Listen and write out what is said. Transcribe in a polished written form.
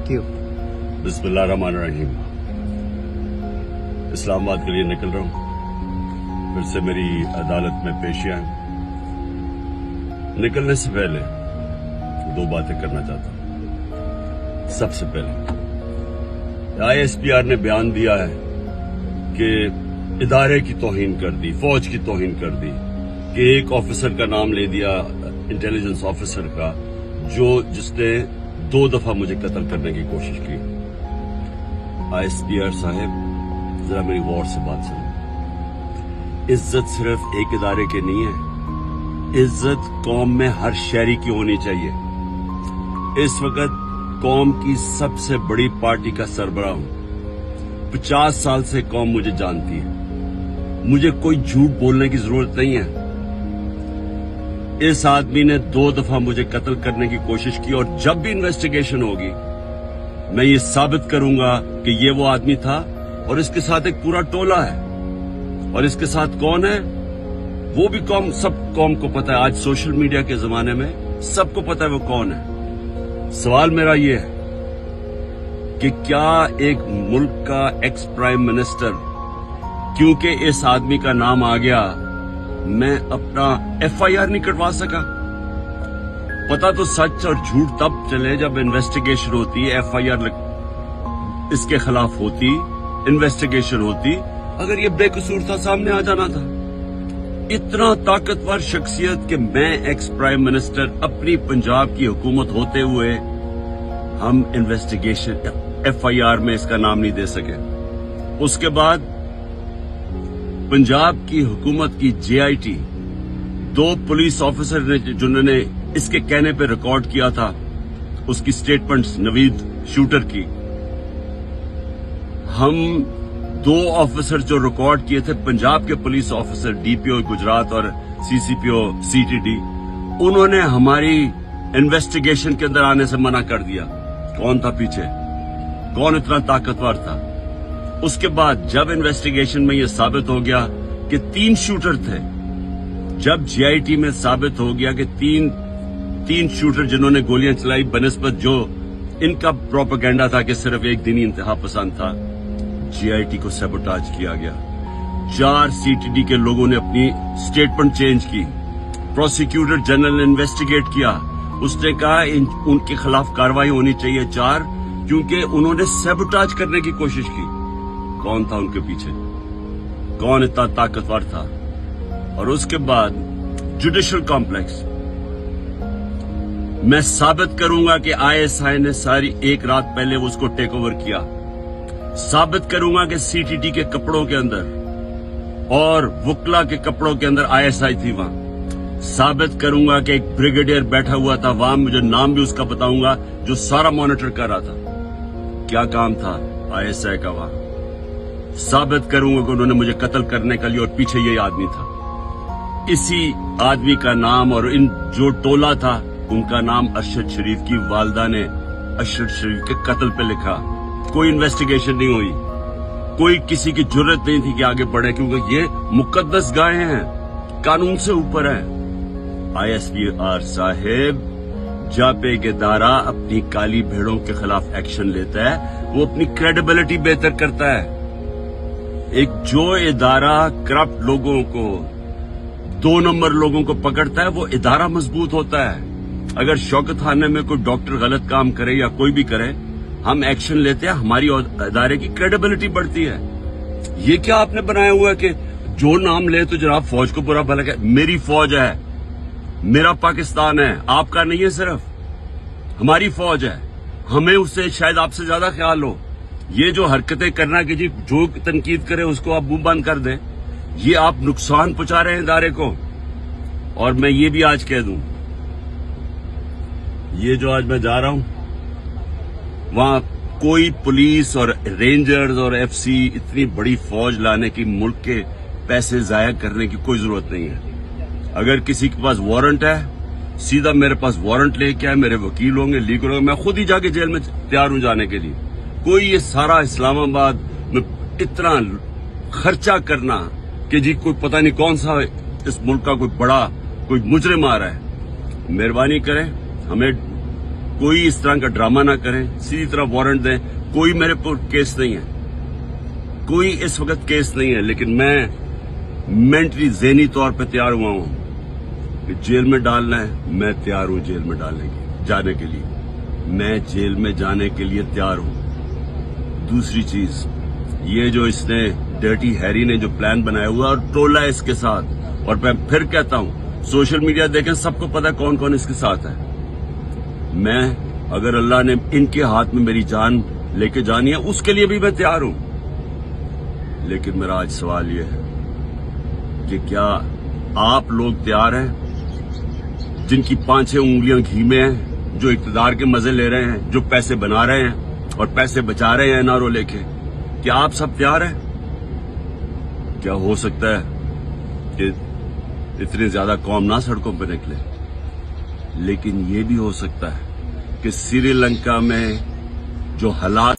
Thank you. बिस्मिल्लाहिर्रहमानिर्रहीम। इस्लामाबाद के लिए निकल रहा हूँ। फिर से मेरी अदालत में पेशियां हैं। निकलने से पहले दो बातें करना चाहता हूँ। सबसे पहले ISPR ने बयान दिया है कि इदारे की तौहीन कर दी, फौज की तौहीन कर दी, कि एक ऑफिसर का नाम ले दिया, इंटेलिजेंस ऑफिसर का, जिसने 2 दफा मुझे कत्ल करने की कोशिश की। ISPR साहब, जरा मेरी गौर से बात सुनो। इज्जत सिर्फ एक इदारे की नहीं है, इज्जत कौम में हर शहरी की होनी चाहिए। इस वक्त कौम की सबसे बड़ी पार्टी का सरबराह हूं। 50 साल से कौम मुझे जानती है। मुझे कोई झूठ बोलने की जरूरत नहीं है। इस आदमी ने 2 दफा मुझे कत्ल करने की कोशिश की, और जब भी इन्वेस्टिगेशन होगी मैं ये साबित करूंगा कि ये वो आदमी था, और इसके साथ एक पूरा टोला है। और इसके साथ कौन है वो भी सब कौम को पता है। आज सोशल मीडिया के जमाने में सबको पता है वो कौन है। सवाल मेरा ये है कि क्या एक मुल्क का एक्स प्राइम मिनिस्टर, क्योंकि इस आदमी का नाम आ गया, मैं अपना FIR नहीं कटवा सका? पता तो सच और झूठ तब चले जब इन्वेस्टिगेशन होती है, FIR इसके खिलाफ होती, इन्वेस्टिगेशन होती। अगर ये बेकसूर था, सामने आ जाना था। इतना ताकतवर शख्सियत कि मैं एक्स प्राइम मिनिस्टर, अपनी पंजाब की हुकूमत होते हुए हम इन्वेस्टिगेशन FIR में इसका नाम नहीं दे सके। उसके बाद पंजाब की हुकूमत की JIT, 2 पुलिस ऑफिसर ने जिन्होंने इसके कहने पे रिकॉर्ड किया था उसकी स्टेटमेंट्स, नवीद शूटर की, हम 2 ऑफिसर जो रिकॉर्ड किए थे, पंजाब के पुलिस ऑफिसर DPO गुजरात और CCPO CTD, उन्होंने हमारी इन्वेस्टिगेशन के अंदर आने से मना कर दिया। कौन था पीछे? कौन इतना ताकतवर था? उसके बाद जब इन्वेस्टिगेशन में यह साबित हो गया कि 3 शूटर थे, जब JIT में साबित हो गया कि तीन शूटर जिन्होंने गोलियां चलाई, बनिस्बत जो इनका प्रोपेगेंडा था कि सिर्फ एक दिनी इंतहा पसंद था, JIT को सैबोटाज किया गया। 4 CTD के लोगों ने अपनी स्टेटमेंट चेंज की। प्रोसिक्यूटर जनरल ने इन्वेस्टिगेट किया। उसने कहा उनके खिलाफ कार्रवाई होनी चाहिए 4, क्योंकि उन्होंने सैबोटाज करने की कोशिश की। कौन था उनके पीछे? कौन इतना ताकतवर था? और उसके बाद जुडिशल कॉम्प्लेक्स, मैं साबित करूंगा कि ISI ने सारी एक रात पहले उसको टेक ओवर किया। साबित करूंगा कि CTD के कपड़ों के अंदर और वुकला के कपड़ों के अंदर ISI थी वहां। साबित करूंगा कि एक ब्रिगेडियर बैठा हुआ था वहां, मुझे नाम भी उसका बताऊंगा, जो सारा मॉनिटर कर रहा था। क्या काम था ISI का वहां? साबित करूंगा कि उन्होंने मुझे कत्ल करने के लिए, और पीछे ये आदमी था। इसी आदमी का नाम और इन जो टोला था उनका नाम अरशद शरीफ की वालदा ने अरशद शरीफ के कत्ल पे लिखा। कोई इन्वेस्टिगेशन नहीं हुई, कोई किसी की जरूरत नहीं थी कि आगे बढ़े, क्योंकि ये मुकद्दस गायें हैं, कानून से ऊपर है। ISPR साहेब, जब एक इदारा अपनी काली भेड़ों के खिलाफ एक्शन लेता है, वो अपनी क्रेडिबिलिटी बेहतर करता है। एक जो इदारा करप्ट लोगों को, 2 नंबर लोगों को पकड़ता है, वो इदारा मजबूत होता है। अगर शौकत खाने में कोई डॉक्टर गलत काम करे या कोई भी करे, हम एक्शन लेते हैं, हमारी इदारे की क्रेडिबिलिटी बढ़ती है। ये क्या आपने बनाया हुआ है कि जो नाम ले तो जनाब फौज को बुरा भला कहे? मेरी फौज है, मेरा पाकिस्तान है, आपका नहीं है, सिर्फ हमारी फौज है। हमें उससे शायद आपसे ज्यादा ख्याल हो। ये जो हरकतें करना कि जी जो तनकीद करे उसको आप मुंह बंद कर दें, ये आप नुकसान पहुंचा रहे हैं इदारे को। और मैं ये भी आज कह दूं, ये जो आज मैं जा रहा हूं, वहां कोई पुलिस और रेंजर्स और FC इतनी बड़ी फौज लाने की, मुल्क के पैसे जाया करने की कोई जरूरत नहीं है। अगर किसी के पास वारंट है, सीधा मेरे पास वारंट लेके आए, मेरे वकील होंगे, लीगल होंगे, मैं खुद ही जाके जेल में तैयार हूं जाने के लिए। कोई ये सारा इस्लामाबाद में इतना खर्चा करना कि जी कोई पता नहीं कौन सा इस मुल्क का कोई बड़ा कोई मुजरिम आ रहा है, मेहरबानी करें, हमें कोई इस तरह का ड्रामा ना करें, सीधी तरह वारंट दें। कोई मेरे पर केस नहीं है, कोई इस वक्त केस नहीं है, लेकिन मैं मेंटली ज़हनी तौर पे तैयार हुआ हूं कि जेल में डालना है, मैं तैयार हूं जेल में जाने के लिए, मैं जेल में जाने के लिए तैयार हूं। दूसरी चीज, ये जो इसने डर्टी हैरी ने जो प्लान बनाया हुआ और टोला है इसके साथ, और मैं फिर कहता हूं सोशल मीडिया देखें, सबको पता है कौन कौन इसके साथ है। मैं, अगर अल्लाह ने इनके हाथ में मेरी जान लेके जानी है, उसके लिए भी मैं तैयार हूं। लेकिन मेरा आज सवाल यह है कि क्या आप लोग तैयार हैं, जिनकी 5-6 उंगलियां घी में हैं, जो इक़्तिदार के मजे ले रहे हैं, जो पैसे बना रहे हैं और पैसे बचा रहे हैं एनआरओ लेके, क्या आप सब तैयार हैं? क्या हो सकता है कि इतनी ज्यादा कौम ना सड़कों पर निकले, लेकिन ये भी हो सकता है कि श्रीलंका में जो हालात